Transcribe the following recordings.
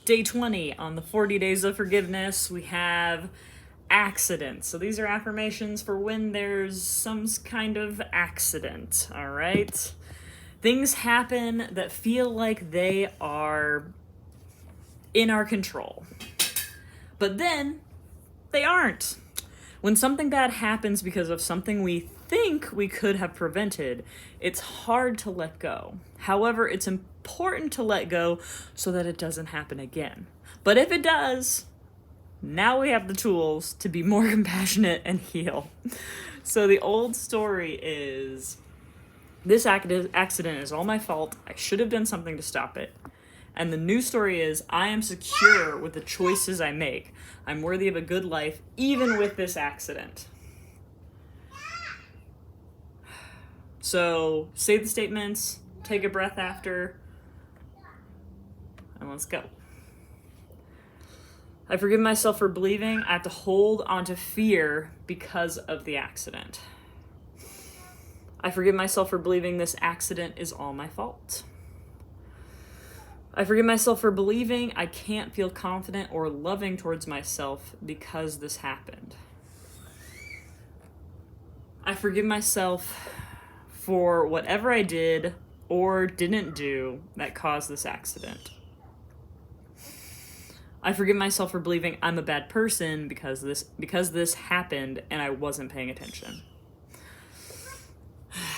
Day 20 on the 40 days of forgiveness, we have accidents. So these are affirmations for when there's some kind of accident, all right? Things happen that feel like they are in our control, but then they aren't. When something bad happens because of something we think we could have prevented, it's hard to let go. However, it's important to let go so that it doesn't happen again. But if it does, now we have the tools to be more compassionate and heal. So the old story is, this accident is all my fault. I should have done something to stop it. And the new story is, I am secure with the choices I make. I'm worthy of a good life, even with this accident. So say the statements, take a breath after, and let's go. I forgive myself for believing I have to hold onto fear because of the accident. I forgive myself for believing this accident is all my fault. I forgive myself for believing I can't feel confident or loving towards myself because this happened. I forgive myself for whatever I did or didn't do that caused this accident. I forgive myself for believing I'm a bad person because this happened and I wasn't paying attention.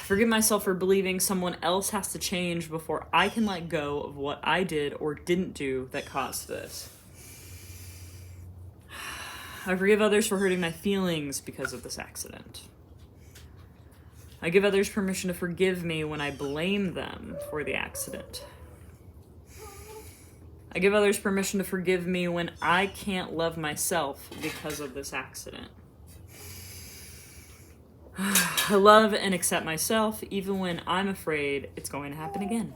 Forgive myself for believing someone else has to change before I can let go of what I did or didn't do that caused this. I forgive others for hurting my feelings because of this accident. I give others permission to forgive me when I blame them for the accident. I give others permission to forgive me when I can't love myself because of this accident. I love and accept myself even when I'm afraid it's going to happen again.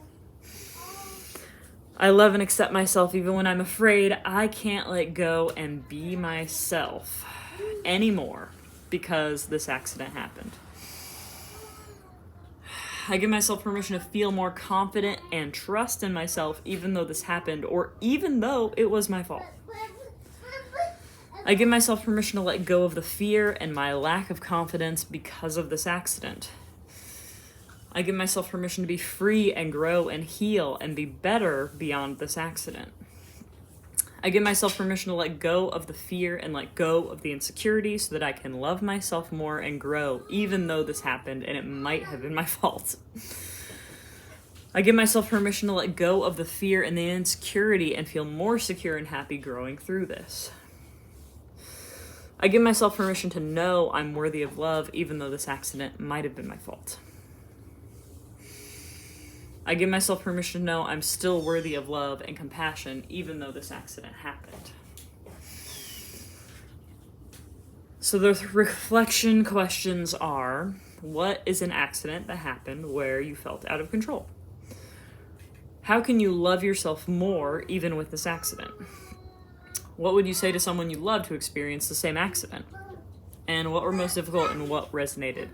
I love and accept myself even when I'm afraid I can't let go and be myself anymore because this accident happened. I give myself permission to feel more confident and trust in myself even though this happened or even though it was my fault. I give myself permission to let go of the fear and my lack of confidence because of this accident. I give myself permission to be free and grow and heal and be better beyond this accident. I give myself permission to let go of the fear and let go of the insecurity so that I can love myself more and grow even though this happened and it might have been my fault. I give myself permission to let go of the fear and the insecurity and feel more secure and happy growing through this. I give myself permission to know I'm worthy of love even though this accident might have been my fault. I give myself permission to know I'm still worthy of love and compassion even though this accident happened. So the reflection questions are, what is an accident that happened where you felt out of control? How can you love yourself more even with this accident? What would you say to someone you love who experienced the same accident? And what were most difficult and what resonated?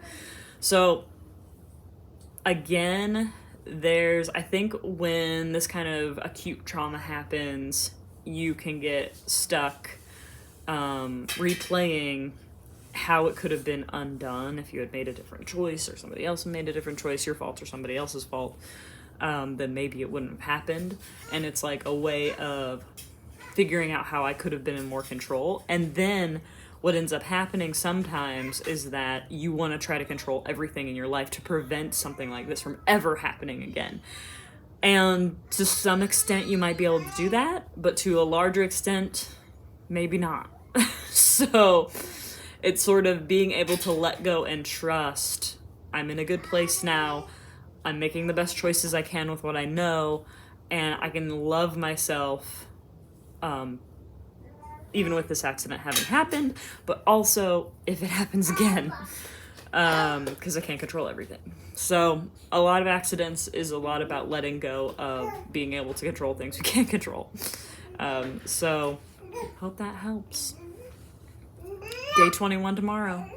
So again, I think when this kind of acute trauma happens, you can get stuck replaying how it could have been undone if you had made a different choice or somebody else made a different choice, your fault or somebody else's fault, then maybe it wouldn't have happened. And it's like a way of figuring out how I could have been in more control. And then what ends up happening sometimes is that you want to try to control everything in your life to prevent something like this from ever happening again. And to some extent, you might be able to do that, but to a larger extent, maybe not. So it's sort of being able to let go and trust. I'm in a good place now. I'm making the best choices I can with what I know, and I can love myself even with this accident having happened, but also if it happens again, because I can't control everything. So a lot of accidents is a lot about letting go of being able to control things we can't control. So hope that helps. Day 21 tomorrow.